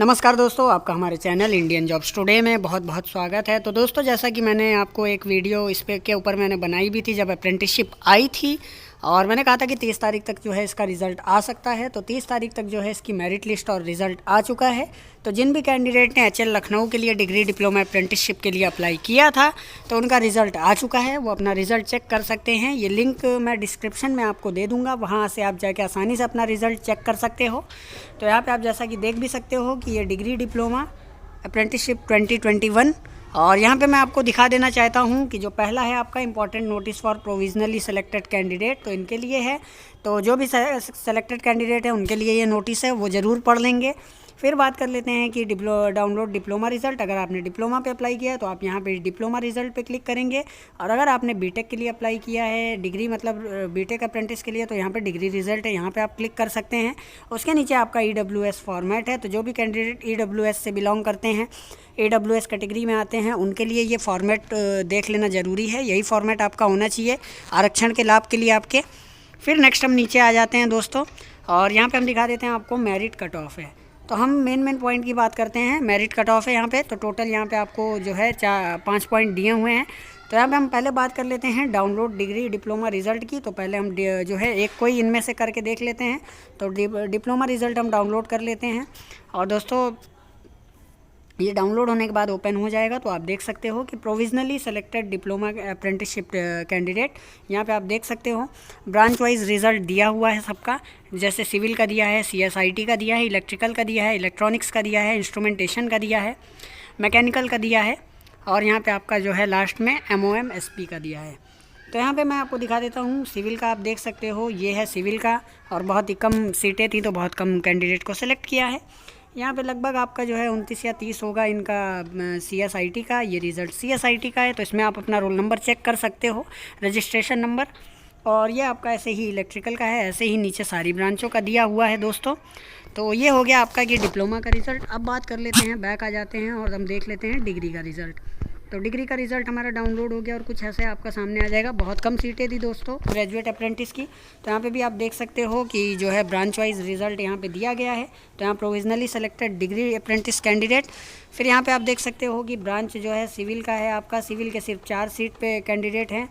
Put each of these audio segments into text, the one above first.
नमस्कार दोस्तों, आपका हमारे चैनल इंडियन जॉब्स टुडे में बहुत बहुत स्वागत है। तो दोस्तों, जैसा कि मैंने आपको एक वीडियो इस पे के ऊपर मैंने बनाई भी थी जब अप्रेंटिसशिप आई थी, और मैंने कहा था कि 30 तारीख तक जो है इसका रिज़ल्ट आ सकता है। तो 30 तारीख तक जो है इसकी मेरिट लिस्ट और रिज़ल्ट आ चुका है। तो जिन भी कैंडिडेट ने HL लखनऊ के लिए डिग्री डिप्लोमा अप्रेंटिसशिप के लिए अप्लाई किया था तो उनका रिज़ल्ट आ चुका है, वो अपना रिज़ल्ट चेक कर सकते हैं। ये लिंक मैं डिस्क्रिप्शन में आपको दे दूँगा, वहाँ से आप जाके आसानी से अपना रिज़ल्ट चेक कर सकते हो। तो यहाँ पे आप जैसा कि देख भी सकते हो कि ये डिग्री डिप्लोमा अप्रेंटिसशिप 2021, और यहाँ पे मैं आपको दिखा देना चाहता हूँ कि जो पहला है आपका important notice for provisionally selected candidate, तो इनके लिए है। तो जो भी सेलेक्टेड कैंडिडेट है उनके लिए ये नोटिस है, वो ज़रूर पढ़ लेंगे। फिर बात कर लेते हैं कि डाउनलोड डिप्लोमा रिज़ल्ट। अगर आपने डिप्लोमा पे अप्लाई किया है तो आप यहाँ पे डिप्लोमा रिज़ल्ट पे क्लिक करेंगे, और अगर आपने बीटेक के लिए अप्लाई किया है, डिग्री मतलब बीटेक अप्रेंटिस के लिए, तो यहाँ पे डिग्री रिज़ल्ट है, यहाँ पे आप क्लिक कर सकते हैं। उसके नीचे आपका EWS फॉर्मेट है। तो जो भी कैंडिडेट EWS से बिलोंग करते हैं, EWS कैटेगरी में आते हैं, उनके लिए ये फॉर्मेट देख लेना ज़रूरी है। यही फॉर्मेट आपका होना चाहिए आरक्षण के लाभ के लिए आपके। फिर नेक्स्ट हम नीचे आ जाते हैं दोस्तों, और यहाँ पे हम दिखा देते हैं आपको मेरिट कट ऑफ है। तो हम मेन पॉइंट की बात करते हैं। मेरिट कट ऑफ है यहाँ पे, तो टोटल यहाँ पे आपको जो है 5 पॉइंट दिए हुए हैं। तो यहाँ पे हम पहले बात कर लेते हैं डाउनलोड डिग्री डिप्लोमा रिज़ल्ट की। तो पहले हम जो है एक कोई इनमें से करके देख लेते हैं। तो डिप्लोमा रिज़ल्ट हम डाउनलोड कर लेते हैं, और दोस्तों ये डाउनलोड होने के बाद ओपन हो जाएगा। तो आप देख सकते हो कि provisionally selected diploma apprenticeship candidate, यहाँ पे आप देख सकते हो ब्रांच वाइज रिज़ल्ट दिया हुआ है सबका। जैसे सिविल का दिया है, CSIT का दिया है, इलेक्ट्रिकल का दिया है, इलेक्ट्रॉनिक्स का दिया है, इंस्ट्रूमेंटेशन का दिया है, मैकेनिकल का दिया है, और यहाँ पे आपका जो है लास्ट में MOM SP का दिया है। तो यहाँ पे मैं आपको दिखा देता हूँ सिविल का। आप देख सकते हो ये है सिविल का, और बहुत ही कम सीटें थी तो बहुत कम कैंडिडेट को सिलेक्ट किया है। यहाँ पे लगभग आपका जो है 29 या 30 होगा इनका CSIT का। ये रिज़ल्ट CSIT का है, तो इसमें आप अपना रोल नंबर चेक कर सकते हो, रजिस्ट्रेशन नंबर। और ये आपका ऐसे ही इलेक्ट्रिकल का है, ऐसे ही नीचे सारी ब्रांचों का दिया हुआ है दोस्तों। तो ये हो गया आपका कि डिप्लोमा का रिज़ल्ट। अब बात कर लेते हैं, बैक आ जाते हैं और हम देख लेते हैं डिग्री का रिज़ल्ट। तो डिग्री का रिज़ल्ट हमारा डाउनलोड हो गया, और कुछ ऐसे आपका सामने आ जाएगा। बहुत कम सीटें थी दोस्तों ग्रेजुएट अप्रेंटिस की। तो यहाँ पे भी आप देख सकते हो कि जो है ब्रांच वाइज रिज़ल्ट यहाँ पे दिया गया है। तो यहाँ provisionally selected degree apprentice candidate. फिर यहाँ पे आप देख सकते हो कि ब्रांच जो है सिविल का है आपका। सिविल के सिर्फ 4 सीट पे कैंडिडेट हैं,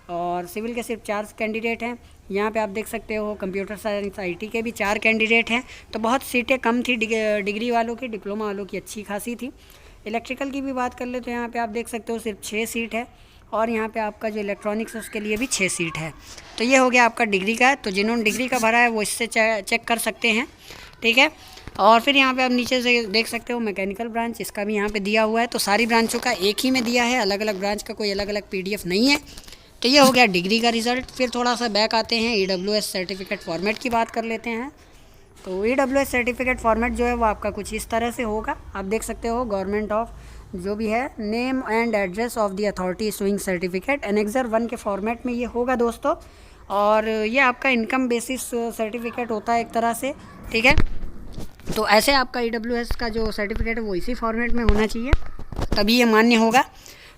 और सिविल के सिर्फ 4 कैंडिडेट हैं। यहाँ पे आप देख सकते हो कंप्यूटर साइंस IT के भी 4 कैंडिडेट हैं। तो बहुत सीटें कम थी डिग्री वालों की, डिप्लोमा वालों की अच्छी खासी थी। इलेक्ट्रिकल की भी बात कर ले तो यहाँ पे आप देख सकते हो सिर्फ 6 सीट है, और यहाँ पे आपका जो इलेक्ट्रॉनिक्स है उसके लिए भी 6 सीट है। तो ये हो गया आपका डिग्री का। तो जिन्होंने डिग्री का भरा है वो इससे चेक कर सकते हैं, ठीक है। और फिर यहाँ पे आप नीचे से देख सकते हो मैकेनिकल ब्रांच, इसका भी यहाँ पे दिया हुआ है। तो सारी ब्रांचों का एक ही में दिया है, अलग अलग ब्रांच का कोई अलग अलग PDF नहीं है। तो ये हो गया डिग्री का रिज़ल्ट। फिर थोड़ा सा बैक आते हैं, EWS सर्टिफिकेट फॉर्मेट की बात कर लेते हैं। तो EWS सर्टिफिकेट फॉर्मेट जो है वो आपका कुछ इस तरह से होगा। आप देख सकते हो गवर्नमेंट ऑफ जो भी है, name and address of the authority issuing certificate, annexure 1 के फॉर्मेट में ये होगा दोस्तों। और ये आपका इनकम बेसिस सर्टिफिकेट होता है एक तरह से, ठीक है। तो ऐसे आपका EWS का जो सर्टिफिकेट है वो इसी फॉर्मेट में होना चाहिए, तभी ये मान्य होगा।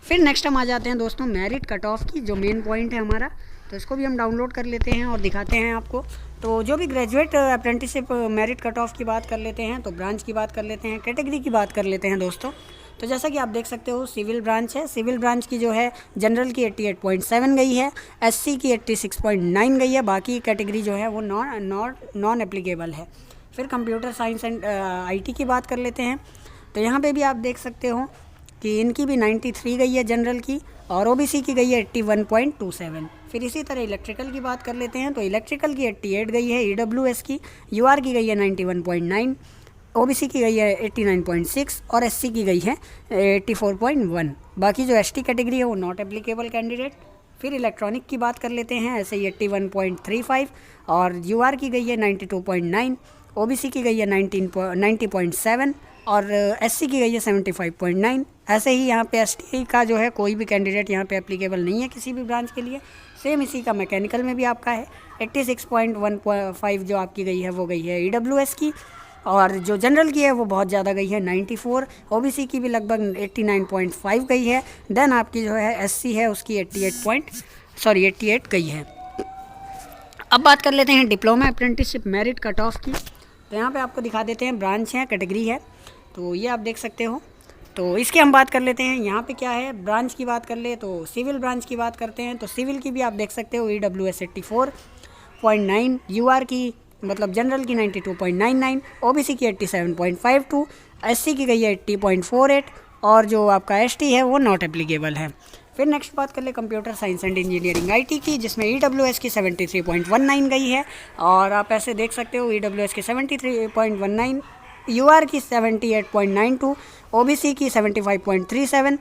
फिर नेक्स्ट हम आ जाते हैं दोस्तों मेरिट कट ऑफ की, जो मेन पॉइंट है हमारा। तो इसको भी हम डाउनलोड कर लेते हैं और दिखाते हैं आपको। तो जो भी graduate apprenticeship merit cut off की बात कर लेते हैं, तो ब्रांच की बात कर लेते हैं, कैटेगरी की बात कर लेते हैं दोस्तों। तो जैसा कि आप देख सकते हो सिविल ब्रांच है। सिविल ब्रांच की जो है जनरल की 88.7 गई है, SC की 86.9 गई है, बाकी कैटेगरी जो है वो नॉन एप्लीकेबल है। फिर कंप्यूटर साइंस एंड IT की बात कर लेते हैं। तो यहाँ पे भी आप देख सकते हो कि इनकी भी 93 गई है जनरल की, और OBC की गई है 81.27। फिर इसी तरह इलेक्ट्रिकल की बात कर लेते हैं। तो इलेक्ट्रिकल की 88 गई है, EWS की, UR की गई है 91.9, OBC की गई है 89.6, और SC की गई है 84.1। बाकी जो ST कैटेगरी है वो नॉट एप्लीकेबल कैंडिडेट। फिर इलेक्ट्रॉनिक की बात कर लेते हैं, ऐसे ही 81.35, और UR की गई है 92.9, OBC की गई है 90.7, और SC की गई है 75.9। ऐसे ही यहाँ पे ST का जो है कोई भी कैंडिडेट यहाँ पे एप्लीकेबल नहीं है किसी भी ब्रांच के लिए। सेम इसी का मैकेनिकल में भी आपका है 86.15 जो आपकी गई है वो गई है EWS की, और जो जनरल की है वो बहुत ज़्यादा गई है 94। OBC की भी लगभग 89.5 गई है। देन आपकी जो है SC है उसकी 88 गई है। अब बात कर लेते हैं diploma apprenticeship merit cut off की। तो यहाँ पे आपको दिखा देते हैं, ब्रांच है, कैटेगरी है। तो ये आप देख सकते हो। तो इसकी हम बात कर लेते हैं। यहाँ पे क्या है, ब्रांच की बात कर ले तो सिविल ब्रांच की बात करते हैं। तो सिविल की भी आप देख सकते हो EWS 84.9, UR की मतलब जनरल की 92.99, OBC की 87.52, SC की गई है 80.48 और जो आपका ST है वो नॉट एप्लीकेबल है। फिर नेक्स्ट बात कर ले computer science and engineering IT की, जिसमें EWS की 73.19 गई है और आप ऐसे देख सकते हो EWS की 73.19, UR की 78.92, OBC की 75.37,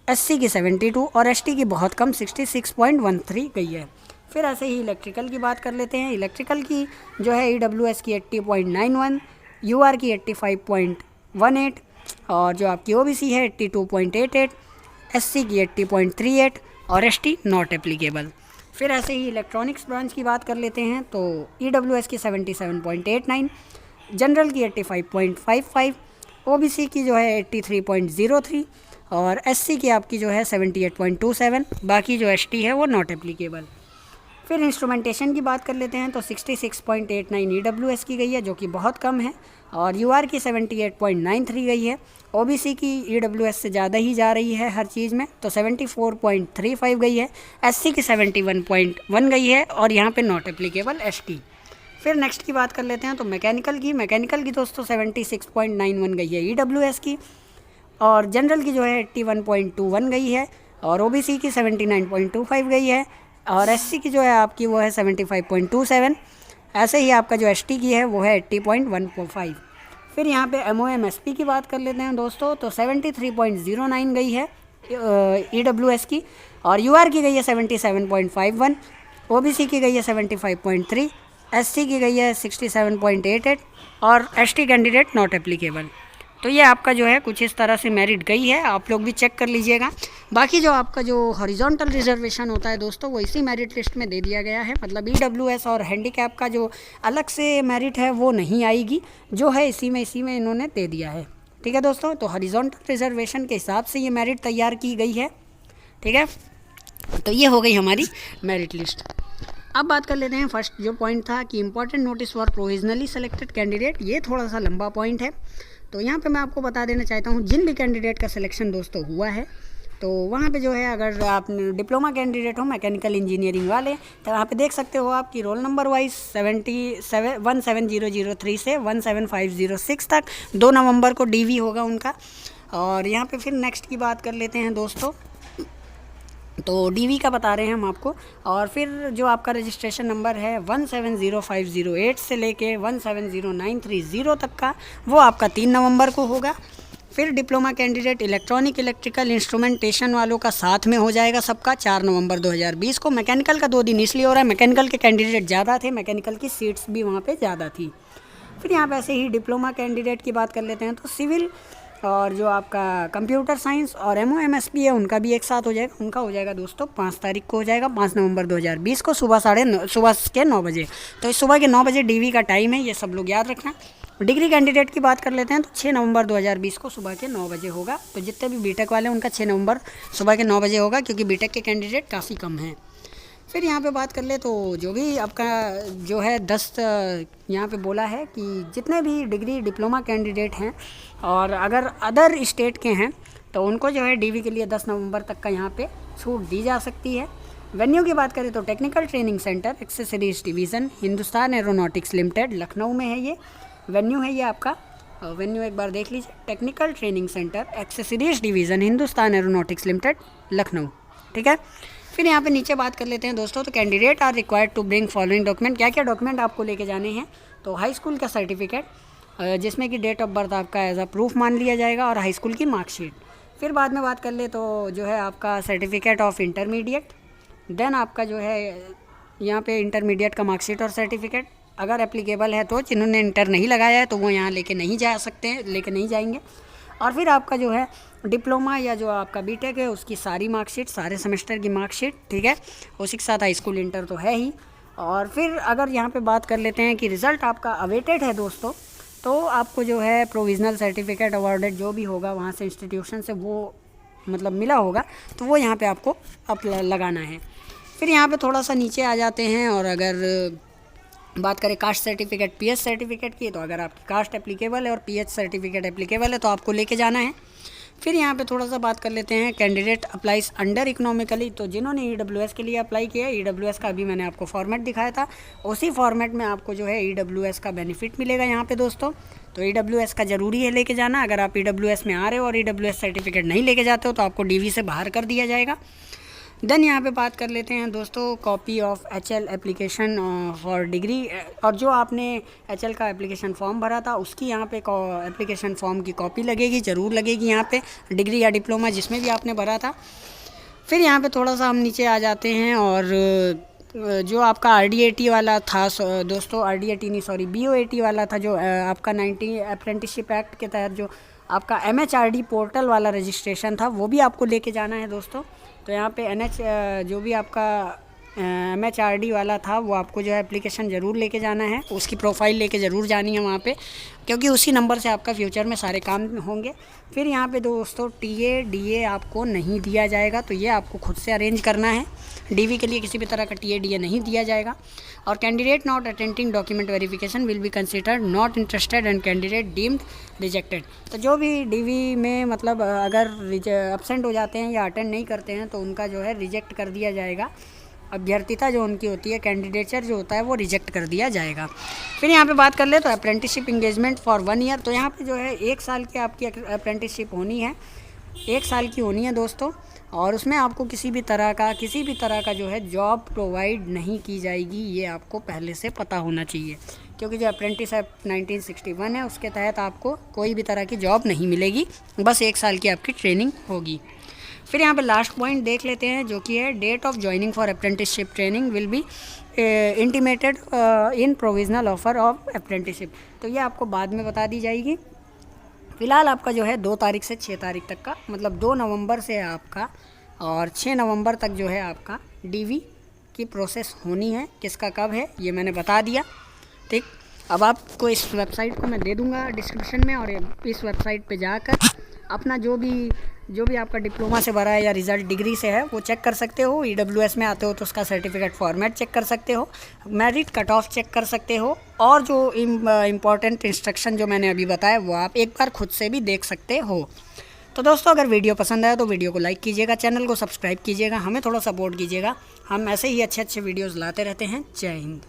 SC की 72 और ST की बहुत कम 66.13 गई है। फिर ऐसे ही इलेक्ट्रिकल की बात कर लेते हैं। इलेक्ट्रिकल की जो है EWS की 80.91, UR की 85.18 और जो आपकी OBC है 82.88, SC की 80.38 और ST नॉट एप्लीकेबल। फिर ऐसे ही इलेक्ट्रॉनिक्स ब्रांच की बात कर लेते हैं तो EWS की 77.89, जनरल की 85.55, OBC की जो है 83.03 और SC की आपकी जो है 78.27, बाकी जो ST है वो नॉट एप्लीकेबल। फिर इंस्ट्रूमेंटेशन की बात कर लेते हैं तो 66.89 EWS की गई है जो कि बहुत कम है और UR की 78.93 गई है। OBC की EWS से ज़्यादा ही जा रही है हर चीज़ में तो 74.35 गई है। SC की 71.1 गई है और यहाँ पे नॉट एप्लीकेबल ST। फिर नेक्स्ट की बात कर लेते हैं तो मैकेनिकल की दोस्तों 76.91 गई है EWS की और जनरल की जो है 81.21 गई है और OBC की 79.25 गई है और SC की जो है आपकी वो है 75.27। ऐसे ही आपका जो ST की है वो है 80.15। फिर यहाँ पे MOMSP की बात कर लेते हैं दोस्तों तो 73.09 गई है EWS की और UR की गई है 77.51, OBC की गई है 75.3, SC की गई है 67.88 और ST कैंडिडेट नॉट एप्लीकेबल। तो ये आपका जो है कुछ इस तरह से मेरिट गई है, आप लोग भी चेक कर लीजिएगा। बाकी जो आपका जो हॉरिजॉन्टल रिजर्वेशन होता है दोस्तों वो इसी मेरिट लिस्ट में दे दिया गया है, मतलब EWS और हैंडीकैप का जो अलग से मेरिट है वो नहीं आएगी, जो है इसी में इन्होंने दे दिया है। ठीक है दोस्तों, तो हॉरिजॉन्टल रिजर्वेशन के हिसाब से ये मेरिट तैयार की गई है। ठीक है, तो ये हो गई हमारी मेरिट लिस्ट। अब बात कर लेते हैं फर्स्ट जो पॉइंट था कि important notice for provisionally selected candidate. ये थोड़ा सा लंबा पॉइंट है तो यहाँ पे मैं आपको बता देना चाहता हूँ जिन भी कैंडिडेट का सिलेक्शन दोस्तों हुआ है तो वहाँ पे जो है अगर आप डिप्लोमा कैंडिडेट हो मैकेनिकल इंजीनियरिंग वाले तो वहाँ पे देख सकते हो आपकी रोल नंबर वाइज 17003 से 17506 तक 2 नवंबर को DV होगा उनका। और यहाँ पे फिर नेक्स्ट की बात कर लेते हैं दोस्तों तो DV का बता रहे हैं हम आपको। और फिर जो आपका रजिस्ट्रेशन नंबर है 170508 से लेके 170930 तक का वो आपका 3 नवंबर को होगा। फिर डिप्लोमा कैंडिडेट इलेक्ट्रिकल इंस्ट्रूमेंटेशन वालों का साथ में हो जाएगा सबका 4 नवंबर 2020 को। मैकेनिकल का 2 दिन इसलिए हो रहा है, मैकेनिकल के कैंडिडेट ज़्यादा थे, मैकेनिकल की सीट्स भी वहाँ पे ज़्यादा थी। फिर यहाँ पे ऐसे ही डिप्लोमा कैंडिडेट की बात कर लेते हैं तो सिविल और जो आपका कंप्यूटर साइंस और MOMSP है उनका भी एक साथ हो जाएगा। उनका हो जाएगा दोस्तों 5 तारीख को हो जाएगा, 5 नवंबर 2020 को सुबह के 9 बजे। तो इस सुबह के 9 बजे DV का टाइम है, ये सब लोग याद रखना। डिग्री कैंडिडेट की बात कर लेते हैं तो 6 नवंबर 2020 को सुबह के 9 बजे होगा। तो जितने भी बीटेक वाले हैं उनका 6 नवंबर सुबह के 9 बजे होगा क्योंकि बीटेक के कैंडिडेट काफ़ी कम हैं। फिर यहाँ पे बात कर ले तो जो भी आपका जो है 10 यहाँ पे बोला है कि जितने भी डिग्री डिप्लोमा कैंडिडेट हैं और अगर अदर स्टेट के हैं तो उनको जो है DV के लिए 10 नवंबर तक का यहाँ पे छूट दी जा सकती है। वेन्यू की बात करें तो technical training centre accessories division Hindustan aeronautics limited Lucknow में है। ये वेन्यू है, ये आपका वेन्यू एक बार देख लीजिए, technical training centre accessories division Hindustan aeronautics limited Lucknow. ठीक है, फिर यहाँ पे नीचे बात कर लेते हैं दोस्तों तो candidate are required to bring following document. क्या क्या डॉक्यूमेंट आपको लेके जाने हैं तो हाई स्कूल का सर्टिफिकेट जिसमें कि डेट ऑफ बर्थ आपका एज अ प्रूफ मान लिया जाएगा और हाई स्कूल की मार्कशीट। फिर बाद में बात कर ले तो जो है आपका सर्टिफिकेट ऑफ इंटरमीडिएट, देन आपका जो है यहाँ पे इंटरमीडिएट का मार्कशीट और सर्टिफिकेट अगर एप्लीकेबल है तो, जिन्होंने इंटर नहीं लगाया है तो वो यहाँ लेके नहीं जा सकते हैं, लेके नहीं जाएंगे। और फिर आपका जो है डिप्लोमा या जो आपका बीटेक है उसकी सारी मार्कशीट, सारे सेमेस्टर की मार्कशीट, ठीक है, उसी के साथ हाई स्कूल इंटर तो है ही। और फिर अगर यहाँ पे बात कर लेते हैं कि रिज़ल्ट आपका अवेटेड है दोस्तों तो आपको जो है प्रोविज़नल सर्टिफिकेट अवार्डेड जो भी होगा वहाँ से इंस्टीट्यूशन से वो मतलब मिला होगा तो वो यहाँ पे आपको लगाना है। फिर यहाँ पे थोड़ा सा नीचे आ जाते हैं और अगर बात करें कास्ट सर्टिफिकेट, पीएच सर्टिफिकेट की, तो अगर आपकी कास्ट एप्लीकेबल है और पीएच सर्टिफिकेट एप्लीकेबल है तो आपको लेके जाना है। फिर यहाँ पे थोड़ा सा बात कर लेते हैं कैंडिडेट अप्लाइज अंडर इकोनॉमिकली। तो जिन्होंने ईडब्ल्यूएस के लिए अप्लाई किया है, ईडब्ल्यूएस का अभी मैंने आपको फॉर्मेट दिखाया था, उसी फॉर्मेट में आपको जो है ईडब्ल्यूएस का बेनिफिट मिलेगा यहाँ पे दोस्तों। तो ईडब्ल्यूएस का ज़रूरी है लेके जाना। अगर आप ईडब्ल्यूएस में आ रहे हो और ईडब्ल्यूएस सर्टिफिकेट नहीं लेके जाते हो तो आपको डीवी से बाहर कर दिया जाएगा। देन यहाँ पे बात कर लेते हैं दोस्तों copy of HL application for degree. और जो आपने एचएल का एप्लीकेशन फॉर्म भरा था उसकी यहाँ पे एप्लीकेशन फॉर्म की कॉपी लगेगी, ज़रूर लगेगी यहाँ पे, डिग्री या डिप्लोमा जिसमें भी आपने भरा था। फिर यहाँ पे थोड़ा सा हम नीचे आ जाते हैं और जो आपका RD80 वाला था दोस्तों, RD80 नहीं सॉरी BOAT वाला था, जो आपका 90 अप्रेंटिसशिप एक्ट के तहत जो आपका MHRD पोर्टल वाला रजिस्ट्रेशन था वो भी आपको लेके जाना है दोस्तों। तो यहाँ पे जो भी आपका MHRD वाला था वो आपको जो है एप्लीकेशन ज़रूर लेके जाना है, उसकी प्रोफाइल लेके ज़रूर जानी है वहाँ पे, क्योंकि उसी नंबर से आपका फ्यूचर में सारे काम होंगे। फिर यहाँ पे दोस्तों TA DA आपको नहीं दिया जाएगा, तो ये आपको खुद से अरेंज करना है। DV के लिए किसी भी तरह का TA DA नहीं दिया जाएगा। और candidate not attending document verification will be considered not interested and candidate deemed rejected. तो जो भी DV में मतलब अगर अब्सेंट हो जाते हैं या अटेंड नहीं करते हैं तो उनका जो है रिजेक्ट कर दिया जाएगा, अभ्यर्थिता जो उनकी होती है, कैंडिडेचर जो होता है वो रिजेक्ट कर दिया जाएगा। फिर यहाँ पे बात कर ले तो अप्रेंटिसशिप इंगेजमेंट फॉर 1 ईयर। तो यहाँ पे जो है 1 साल की आपकी अप्रेंटिसशिप होनी है, 1 साल की होनी है दोस्तों। और उसमें आपको किसी भी तरह का जो है जॉब प्रोवाइड नहीं की जाएगी, ये आपको पहले से पता होना चाहिए, क्योंकि जो अप्रेंटिस एक्ट 1961 है उसके तहत आपको कोई भी तरह की जॉब नहीं मिलेगी, बस 1 साल की आपकी ट्रेनिंग होगी। फिर यहाँ पे लास्ट पॉइंट देख लेते हैं जो कि है date of joining for apprenticeship training will be intimated in provisional offer of apprenticeship. तो ये आपको बाद में बता दी जाएगी। फ़िलहाल आपका जो है 2 तारीख से 6 तारीख तक का, मतलब 2 नवंबर से आपका और 6 नवंबर तक जो है आपका DV की प्रोसेस होनी है। किसका कब है ये मैंने बता दिया, ठीक। अब आपको इस वेबसाइट को मैं दे दूँगा डिस्क्रिप्शन में, और इस वेबसाइट पे जाकर अपना जो भी आपका डिप्लोमा से भरा है या रिज़ल्ट डिग्री से है वो चेक कर सकते हो। EWS में आते हो तो उसका सर्टिफिकेट फॉर्मेट चेक कर सकते हो, मेरिट कट ऑफ चेक कर सकते हो, और जो इम्पॉर्टेंट इंस्ट्रक्शन जो मैंने अभी बताया वो आप एक बार खुद से भी देख सकते हो। तो दोस्तों अगर वीडियो पसंद आया तो वीडियो को लाइक कीजिएगा, चैनल को सब्सक्राइब कीजिएगा, हमें थोड़ा सपोर्ट कीजिएगा। हम ऐसे ही अच्छे वीडियोज़ लाते रहते हैं। जय हिंद।